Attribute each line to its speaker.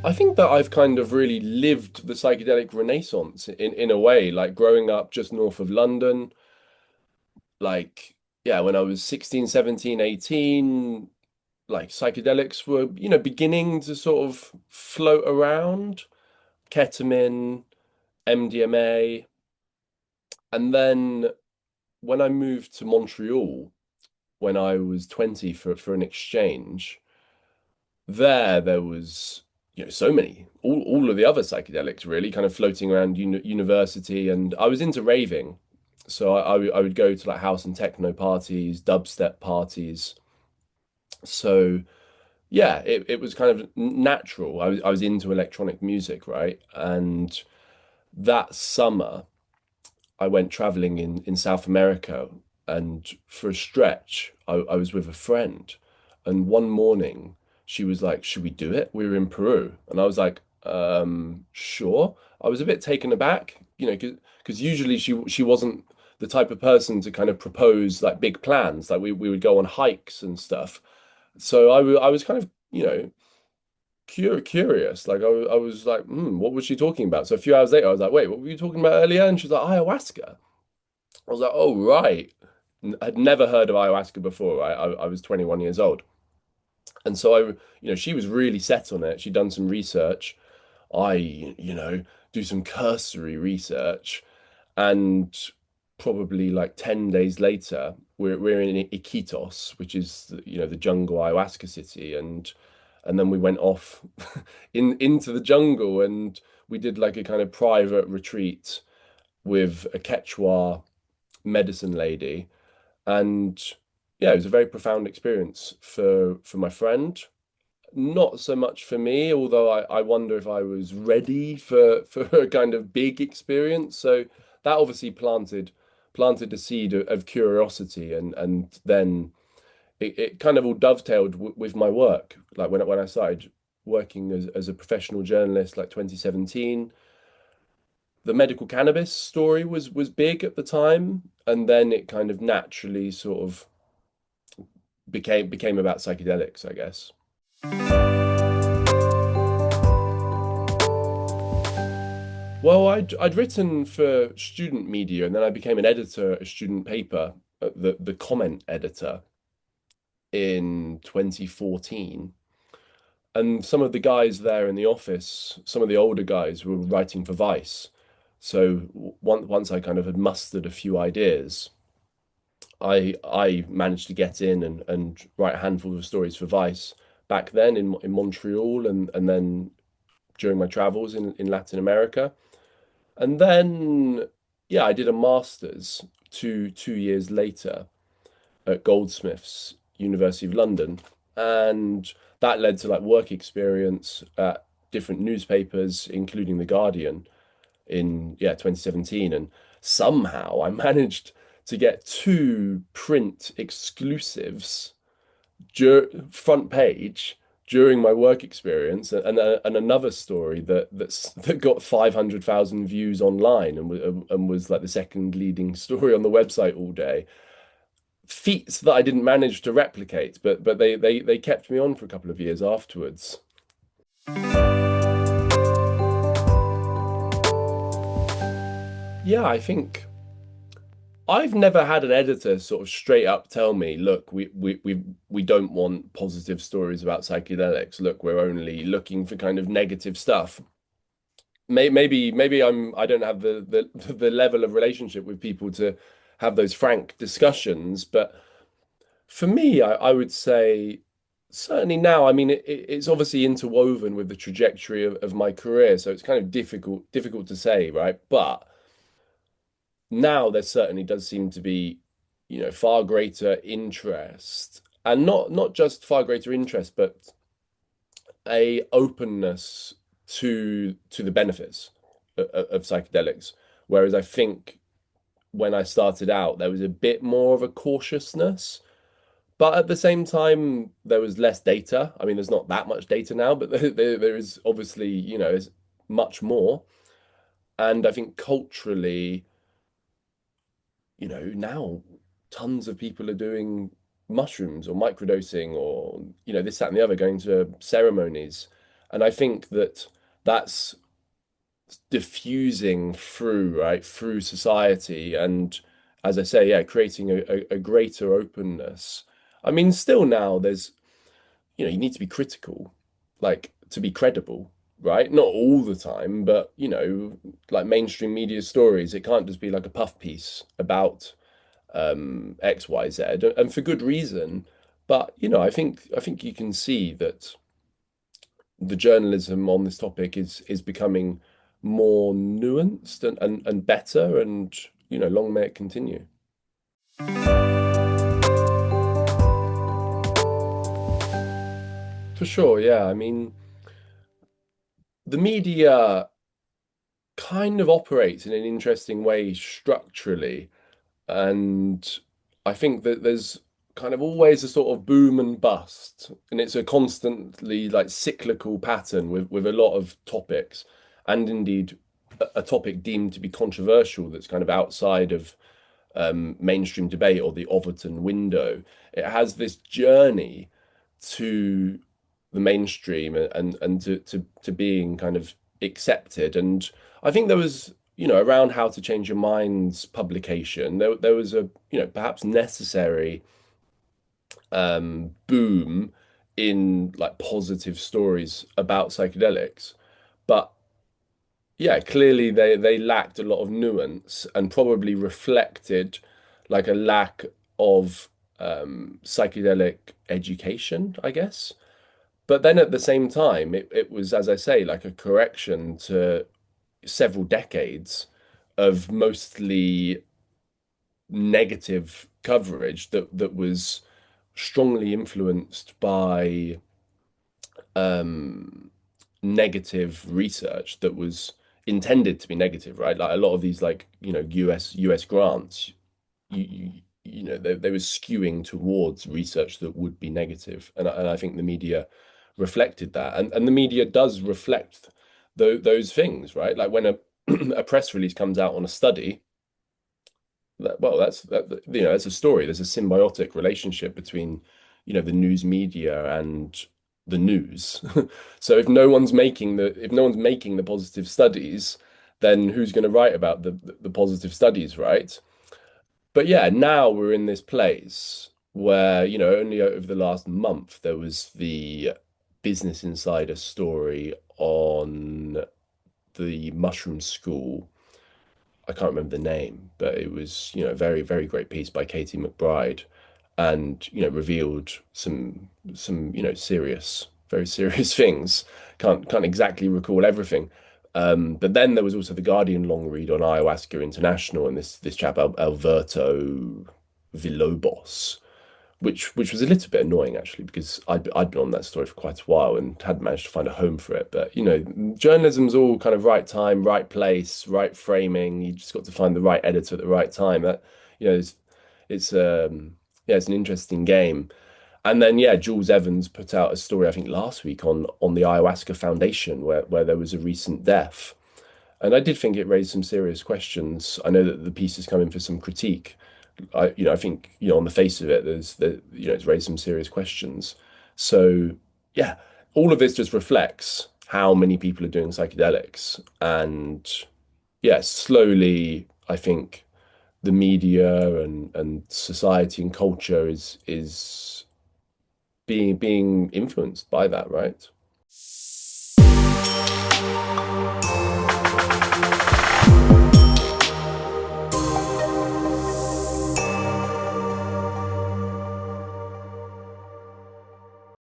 Speaker 1: I think that I've kind of really lived the psychedelic renaissance in a way, like growing up just north of London, like yeah, when I was 16, 17, 18, like psychedelics were, beginning to sort of float around, ketamine, MDMA, and then when I moved to Montreal when I was 20 for an exchange, there was so many all of the other psychedelics really kind of floating around university, and I was into raving, so I would go to like house and techno parties, dubstep parties. So yeah, it was kind of natural. I was into electronic music, right? And that summer I went traveling in South America, and for a stretch, I was with a friend. And one morning, she was like, "Should we do it?" We were in Peru, and I was like, sure." I was a bit taken aback, because usually she wasn't the type of person to kind of propose like big plans. Like we would go on hikes and stuff. So I was kind of, curious. Like I was like, what was she talking about? So a few hours later, I was like, "Wait, what were you talking about earlier?" And she was like, "Ayahuasca." I was like, "Oh, right." I'd never heard of ayahuasca before. Right? I was 21 years old. And so she was really set on it. She'd done some research. I, do some cursory research. And probably like 10 days later, we're in Iquitos, which is, the jungle ayahuasca city. And then we went off into the jungle, and we did like a kind of private retreat with a Quechua medicine lady, and yeah, it was a very profound experience for my friend. Not so much for me, although I wonder if I was ready for a kind of big experience. So that obviously planted a seed of curiosity, and then it kind of all dovetailed with my work. Like when I started working as a professional journalist, like 2017, the medical cannabis story was big at the time, and then it kind of naturally sort of became about psychedelics, I guess. Well, I'd written for student media, and then I became an editor at a student paper, the comment editor in 2014. And some of the guys there in the office, some of the older guys were writing for Vice. So once I kind of had mustered a few ideas, I managed to get in and write a handful of stories for Vice back then in Montreal, and then during my travels in Latin America. And then yeah, I did a master's two years later at Goldsmiths, University of London, and that led to like work experience at different newspapers, including The Guardian in 2017. And somehow I managed to get two print exclusives front page during my work experience, and another story that got 500,000 views online, and was like the second leading story on the website all day. Feats that I didn't manage to replicate, but they kept me on for a couple of years afterwards. Yeah, I think I've never had an editor sort of straight up tell me, "Look, we don't want positive stories about psychedelics. Look, we're only looking for kind of negative stuff." Maybe I don't have the level of relationship with people to have those frank discussions, but for me, I would say certainly now. I mean, it's obviously interwoven with the trajectory of my career, so it's kind of difficult to say, right? But now there certainly does seem to be, far greater interest, and not just far greater interest, but a openness to the benefits of psychedelics. Whereas I think when I started out, there was a bit more of a cautiousness, but at the same time, there was less data. I mean, there's not that much data now, but there is obviously, is much more. And I think culturally, now tons of people are doing mushrooms or microdosing or, this, that, and the other, going to ceremonies. And I think that that's diffusing through, right, through society. And as I say, yeah, creating a greater openness. I mean, still now there's, you need to be critical, like to be credible, right? Not all the time, but like mainstream media stories, it can't just be like a puff piece about X, Y, Z, and for good reason. But I think you can see that the journalism on this topic is becoming more nuanced and better, and long may it continue. For sure, yeah. I mean, the media kind of operates in an interesting way structurally. And I think that there's kind of always a sort of boom and bust, and it's a constantly like cyclical pattern with a lot of topics, and indeed a topic deemed to be controversial that's kind of outside of mainstream debate or the Overton window. It has this journey to the mainstream and to being kind of accepted. And I think there was, around How to Change Your Mind's publication, there was a, perhaps necessary boom in like positive stories about psychedelics. But yeah, clearly they lacked a lot of nuance and probably reflected like a lack of psychedelic education, I guess. But then at the same time, it was, as I say, like a correction to several decades of mostly negative coverage that was strongly influenced by um, negative research that was intended to be negative, right? Like a lot of these, like US grants, they were skewing towards research that would be negative, and I think the media reflected that, and the media does reflect those things, right? Like when a a press release comes out on a study, well, that's a story. There's a symbiotic relationship between, the news media and the news. So if no one's making the positive studies, then who's going to write about the positive studies, right? But yeah, now we're in this place where, only over the last month there was the Business Insider story on the mushroom school. I can't remember the name, but it was, a very, very great piece by Katie McBride, and, revealed some, serious, very serious things. Can't exactly recall everything. But then there was also the Guardian long read on ayahuasca international, and this chap Alberto Villalobos, which was a little bit annoying actually, because I'd been on that story for quite a while and hadn't managed to find a home for it. But journalism's all kind of right time, right place, right framing. You just got to find the right editor at the right time. That it's yeah, it's an interesting game. And then yeah, Jules Evans put out a story I think last week on the Ayahuasca Foundation, where there was a recent death. And I did think it raised some serious questions. I know that the piece is coming for some critique. I think, on the face of it, it's raised some serious questions. So yeah, all of this just reflects how many people are doing psychedelics. And yeah, slowly, I think the media and society and culture is being influenced by that, right?